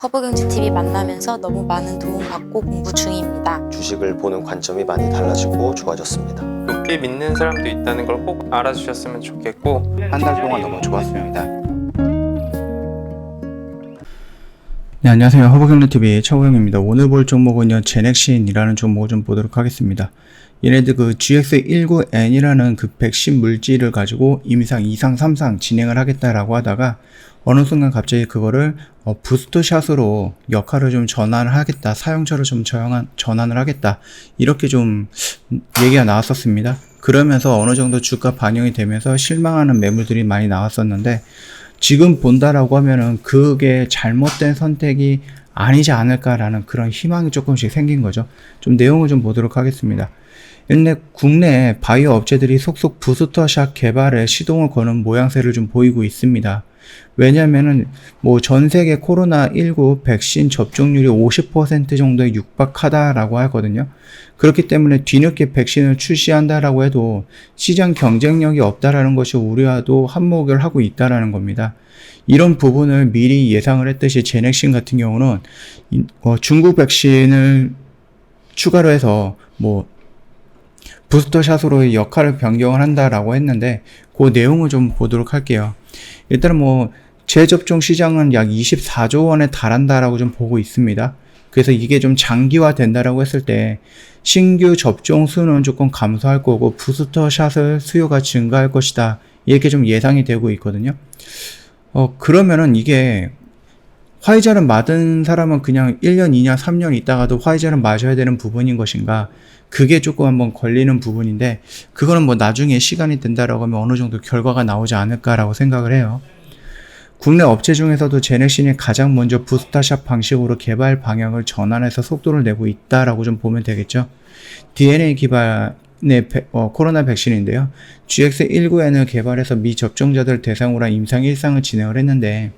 허브경제TV 만나면서 너무 많은 도움 받고 공부 중입니다. 주식을 보는 관점이 많이 달라지고 좋아졌습니다. 높게 믿는 사람도 있다는 걸 꼭 알아주셨으면 좋겠고, 한 달 동안 너무 좋았습니다. 네, 안녕하세요. 허브경제TV 최호영입니다. 오늘 볼 종목은요, 제넥신이라는 종목을 좀 보도록 하겠습니다. 얘네들 그 GX19N이라는 그 백신 물질을 가지고 임상 2상 3상 진행을 하겠다라고 하다가 어느 순간 갑자기 그거를 부스터샷으로 역할을 좀 전환을 하겠다, 사용처를 좀 전환을 하겠다, 이렇게 좀 얘기가 나왔었습니다. 그러면서 어느 정도 주가 반영이 되면서 실망하는 매물들이 많이 나왔었는데, 지금 본다라고 하면은 그게 잘못된 선택이 아니지 않을까라는 그런 희망이 조금씩 생긴 거죠. 좀 내용을 좀 보도록 하겠습니다. 근데 국내 바이오 업체들이 속속 부스터샷 개발에 시동을 거는 모양새를 좀 보이고 있습니다. 왜냐면은 뭐 전 세계 코로나19 백신 접종률이 50% 정도에 육박하다라고 하거든요. 그렇기 때문에 뒤늦게 백신을 출시한다라고 해도 시장 경쟁력이 없다라는 것이 우려도 한몫을 하고 있다라는 겁니다. 이런 부분을 미리 예상을 했듯이 제넥신 같은 경우는 중국 백신을 추가로 해서 뭐 부스터샷으로 역할을 변경을 한다라고 했는데, 그 내용을 좀 보도록 할게요. 일단은 뭐 재접종 시장은 약 24조 원에 달한다라고 좀 보고 있습니다. 그래서 이게 좀 장기화 된다라고 했을 때 신규 접종 수는 조금 감소할 거고 부스터샷을 수요가 증가할 것이다, 이렇게 좀 예상이 되고 있거든요. 그러면은 이게 화이자를 맞은 사람은 그냥 1년, 2년, 3년 있다가도 화이자를 맞아야 되는 부분인 것인가? 그게 조금 한번 걸리는 부분인데, 그거는 뭐 나중에 시간이 된다라고 하면 어느 정도 결과가 나오지 않을까라고 생각을 해요. 국내 업체 중에서도 제넥신이 가장 먼저 부스터샷 방식으로 개발 방향을 전환해서 속도를 내고 있다라고 좀 보면 되겠죠. DNA 기반의 코로나 백신인데요. GX19N을 개발해서 미접종자들 대상으로 한 임상 1상을 진행을 했는데,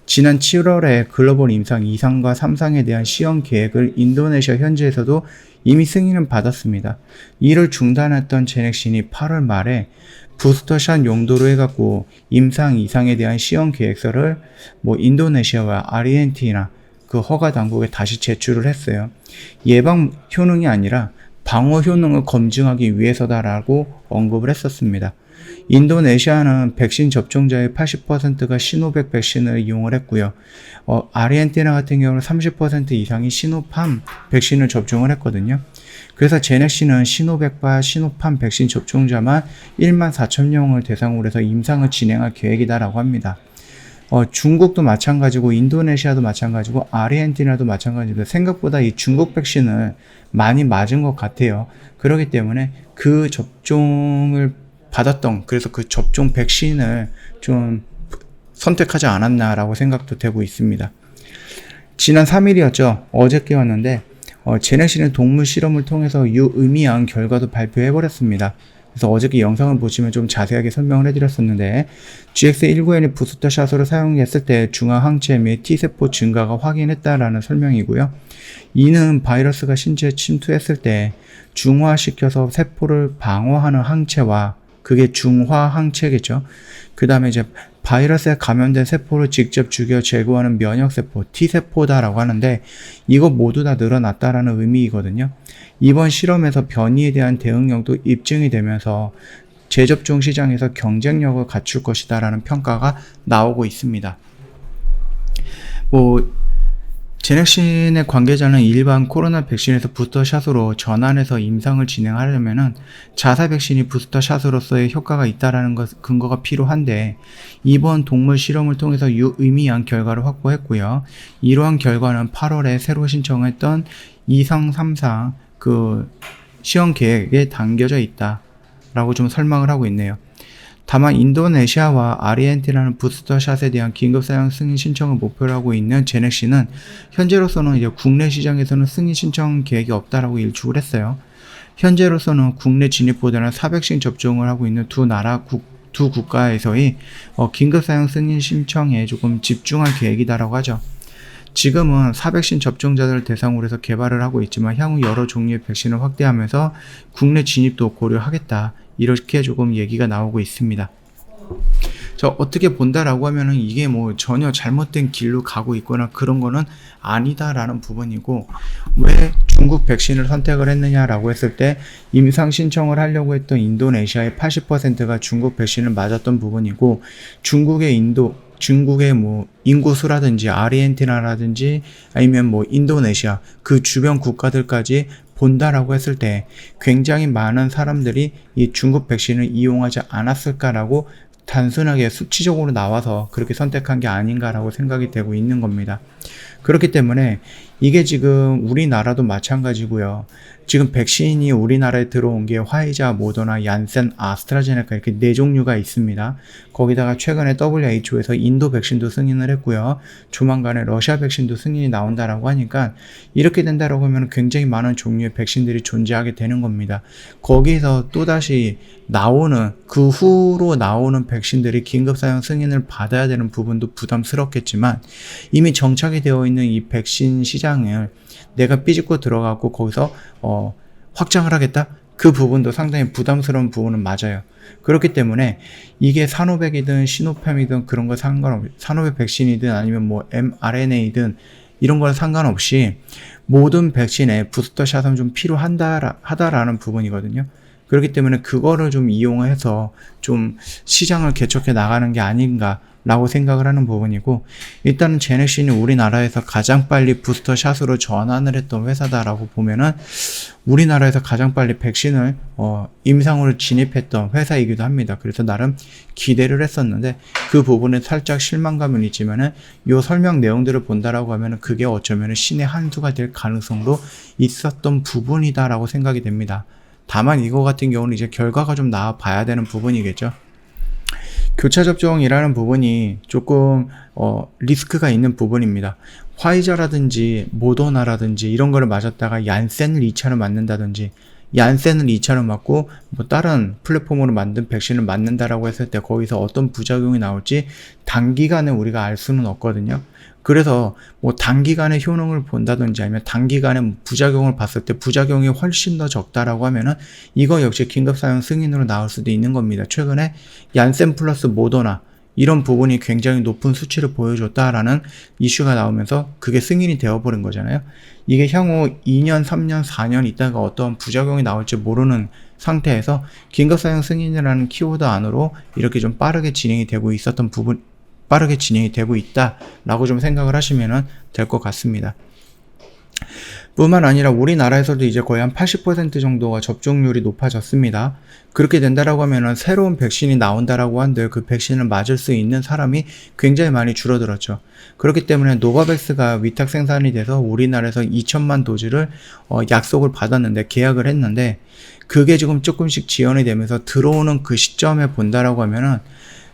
지난 7월에 글로벌 임상 2상과 3상에 대한 시험 계획을 인도네시아 현지에서도 이미 승인을 받았습니다. 이를 중단했던 제넥신이 8월 말에 부스터샷 용도로 해갖고 임상 2상에 대한 시험 계획서를 뭐 인도네시아와 아르헨티나 그 허가 당국에 다시 제출을 했어요. 예방 효능이 아니라 방어 효능을 검증하기 위해서다라고 언급을 했었습니다. 인도네시아는 백신 접종자의 80%가 시노백 백신을 이용을 했고요. 아르헨티나 같은 경우는 30% 이상이 시노팜 백신을 접종을 했거든요. 그래서 제넥신은 시노백과 시노팜 백신 접종자만 14,000명을 대상으로 해서 임상을 진행할 계획이다라고 합니다. 중국도 마찬가지고 인도네시아도 마찬가지고 아르헨티나도 마찬가지고 생각보다 이 중국 백신을 많이 맞은 것 같아요. 그렇기 때문에 그 접종을 받았던, 그래서 그 접종 백신을 좀 선택하지 않았나라고 생각도 되고 있습니다. 지난 3일이었죠. 어저께였는데 제넥신은 동물 실험을 통해서 유의미한 결과도 발표해버렸습니다. 그래서 어저께 영상을 보시면 좀 자세하게 설명을 해드렸었는데, GX19N이 부스터샷으로 사용했을 때 중화항체 및 T세포 증가가 확인했다라는 설명이고요. 이는 바이러스가 신체에 침투했을 때 중화시켜서 세포를 방어하는 항체와, 그게 중화항체겠죠. 그 다음에 이제 바이러스에 감염된 세포를 직접 죽여 제거하는 면역세포, T세포다라고 하는데, 이거 모두 다 늘어났다라는 의미이거든요. 이번 실험에서 변이에 대한 대응력도 입증이 되면서 재접종 시장에서 경쟁력을 갖출 것이다라는 평가가 나오고 있습니다. 제넥신의 관계자는 일반 코로나 백신에서 부스터샷으로 전환해서 임상을 진행하려면은 자사 백신이 부스터샷으로서의 효과가 있다라는 근거가 필요한데, 이번 동물 실험을 통해서 유의미한 결과를 확보했고요. 이러한 결과는 8월에 새로 신청했던 2상, 3상 그 시험 계획에 담겨져 있다라고 좀 설명을 하고 있네요. 다만 인도네시아와 아르헨티나는 부스터샷에 대한 긴급 사용 승인 신청을 목표로 하고 있는 제넥신은 현재로서는 이제 국내 시장에서는 승인 신청 계획이 없다라고 일축을 했어요. 현재로서는 국내 진입보다는 사백신 접종을 하고 있는 두 국가에서의 긴급 사용 승인 신청에 조금 집중할 계획이다라고 하죠. 지금은 사백신 접종자들을 대상으로 해서 개발을 하고 있지만 향후 여러 종류의 백신을 확대하면서 국내 진입도 고려하겠다, 이렇게 조금 얘기가 나오고 있습니다. 자, 어떻게 본다라고 하면은 이게 뭐 전혀 잘못된 길로 가고 있거나 그런 거는 아니다라는 부분이고, 왜 중국 백신을 선택을 했느냐라고 했을 때 임상 신청을 하려고 했던 인도네시아의 80%가 중국 백신을 맞았던 부분이고, 중국의 뭐 인구수라든지 아르헨티나라든지 아니면 뭐 인도네시아 그 주변 국가들까지 본다라고 했을 때 굉장히 많은 사람들이 이 중국 백신을 이용하지 않았을까라고 단순하게 수치적으로 나와서 그렇게 선택한 게 아닌가라고 생각이 되고 있는 겁니다. 그렇기 때문에 이게 지금 우리나라도 마찬가지고요. 지금 백신이 우리나라에 들어온 게 화이자, 모더나, 얀센, 아스트라제네카 이렇게 4종류가 있습니다. 거기다가 최근에 WHO에서 인도 백신도 승인을 했고요. 조만간에 러시아 백신도 승인이 나온다라고 하니까 이렇게 된다라고 하면 굉장히 많은 종류의 백신들이 존재하게 되는 겁니다. 거기서 또다시 그 후로 나오는 백신들이 긴급사용 승인을 받아야 되는 부분도 부담스럽겠지만, 이미 정착이 되어 있는 이 백신 시장을 내가 삐집고 들어가고 거기서 확장을 하겠다? 그 부분도 상당히 부담스러운 부분은 맞아요. 그렇기 때문에 이게 사노백이든 시노팸이든 그런 거 상관없이, 사노백 백신이든 아니면 뭐 mRNA든 이런 건 상관없이 모든 백신에 부스터샷은 좀 필요하다라는 부분이거든요. 그렇기 때문에 그거를 좀 이용해서 좀 시장을 개척해 나가는 게 아닌가라고 생각을 하는 부분이고, 일단은 제넥신이 우리나라에서 가장 빨리 부스터샷으로 전환을 했던 회사다라고 보면은 우리나라에서 가장 빨리 백신을 임상으로 진입했던 회사이기도 합니다. 그래서 나름 기대를 했었는데 그 부분에 살짝 실망감은 있지만은 요 설명 내용들을 본다라고 하면은 그게 어쩌면은 신의 한 수가 될 가능성도 있었던 부분이다라고 생각이 됩니다. 다만 이거 같은 경우는 이제 결과가 좀 나와 봐야 되는 부분이겠죠. 교차 접종이라는 부분이 조금 리스크가 있는 부분입니다. 화이자라든지 모더나라든지 이런 거를 맞았다가 얀센을 2차로 맞는다든지, 얀센을 2차로 맞고 뭐 다른 플랫폼으로 만든 백신을 맞는다라고 했을 때 거기서 어떤 부작용이 나올지 단기간에 우리가 알 수는 없거든요. 그래서 뭐 단기간에 효능을 본다든지 아니면 단기간에 부작용을 봤을 때 부작용이 훨씬 더 적다라고 하면은 이거 역시 긴급사용 승인으로 나올 수도 있는 겁니다. 최근에 얀센 플러스 모더나 이런 부분이 굉장히 높은 수치를 보여줬다라는 이슈가 나오면서 그게 승인이 되어버린 거잖아요. 이게 향후 2년, 3년, 4년 있다가 어떤 부작용이 나올지 모르는 상태에서 긴급사용 승인이라는 키워드 안으로 이렇게 좀 빠르게 진행이 되고 있다라고 좀 생각을 하시면 될 것 같습니다. 뿐만 아니라 우리나라에서도 이제 거의 한 80% 정도가 접종률이 높아졌습니다. 그렇게 된다라고 하면은 새로운 백신이 나온다라고 한들 그 백신을 맞을 수 있는 사람이 굉장히 많이 줄어들었죠. 그렇기 때문에 노바백스가 위탁 생산이 돼서 우리나라에서 2천만 도즈를 약속을 받았는데, 계약을 했는데, 그게 지금 조금씩 지연이 되면서 들어오는 그 시점에 본다라고 하면은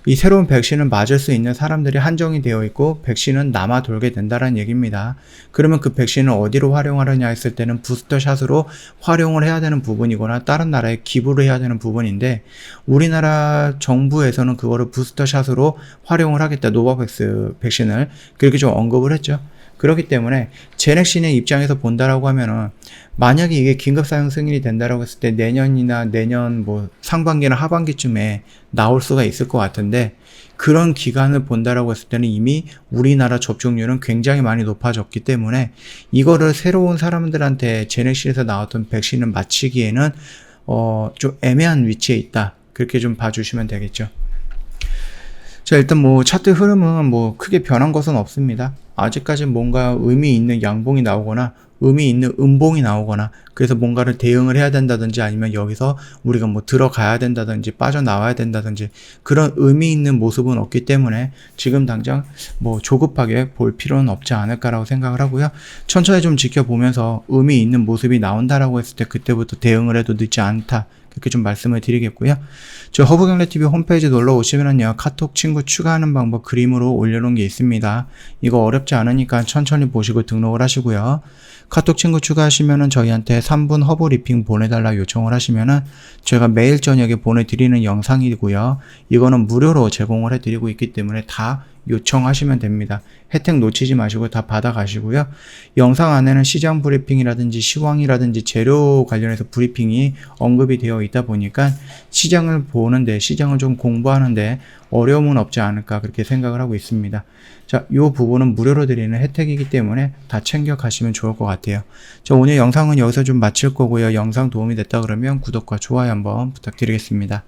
이 새로운 백신을 맞을 수 있는 사람들이 한정이 되어 있고 백신은 남아 돌게 된다는 얘기입니다. 그러면 그 백신을 어디로 활용하느냐 했을 때는 부스터샷으로 활용을 해야 되는 부분이거나 다른 나라에 기부를 해야 되는 부분인데, 우리나라 정부에서는 그거를 부스터샷으로 활용을 하겠다, 노바백스 백신을 그렇게 좀 언급을 했죠. 그렇기 때문에 제넥신의 입장에서 본다라고 하면은 만약에 이게 긴급사용 승인이 된다라고 했을 때 내년이나 내년 뭐 상반기나 하반기쯤에 나올 수가 있을 것 같은데, 그런 기간을 본다라고 했을 때는 이미 우리나라 접종률은 굉장히 많이 높아졌기 때문에 이거를 새로운 사람들한테 제넥신에서 나왔던 백신을 맞히기에는 좀 애매한 위치에 있다, 그렇게 좀 봐주시면 되겠죠. 자, 일단 뭐 차트 흐름은 뭐 크게 변한 것은 없습니다. 아직까지 뭔가 의미 있는 양봉이 나오거나 의미 있는 음봉이 나오거나 그래서 뭔가를 대응을 해야 된다든지 아니면 여기서 우리가 뭐 들어가야 된다든지 빠져나와야 된다든지 그런 의미 있는 모습은 없기 때문에 지금 당장 뭐 조급하게 볼 필요는 없지 않을까라고 생각을 하고요. 천천히 좀 지켜보면서 의미 있는 모습이 나온다라고 했을 때 그때부터 대응을 해도 늦지 않다, 그렇게 좀 말씀을 드리겠고요. 저 허브경제TV 홈페이지 놀러 오시면은요, 카톡 친구 추가하는 방법 그림으로 올려놓은 게 있습니다. 이거 어렵지 않으니까 천천히 보시고 등록을 하시고요. 카톡 친구 추가하시면은 저희한테 3분 허브 리핑 보내달라 요청을 하시면은 저희가 매일 저녁에 보내드리는 영상이고요. 이거는 무료로 제공을 해드리고 있기 때문에 다 요청하시면 됩니다. 혜택 놓치지 마시고 다 받아가시고요. 영상 안에는 시장 브리핑이라든지 시황이라든지 재료 관련해서 브리핑이 언급이 되어 있다 보니까 시장을 보는데, 시장을 좀 공부하는데 어려움은 없지 않을까 그렇게 생각을 하고 있습니다. 자, 이 부분은 무료로 드리는 혜택이기 때문에 다 챙겨 가시면 좋을 것 같아요. 자, 오늘 영상은 여기서 좀 마칠 거고요. 영상 도움이 됐다 그러면 구독과 좋아요 한번 부탁드리겠습니다.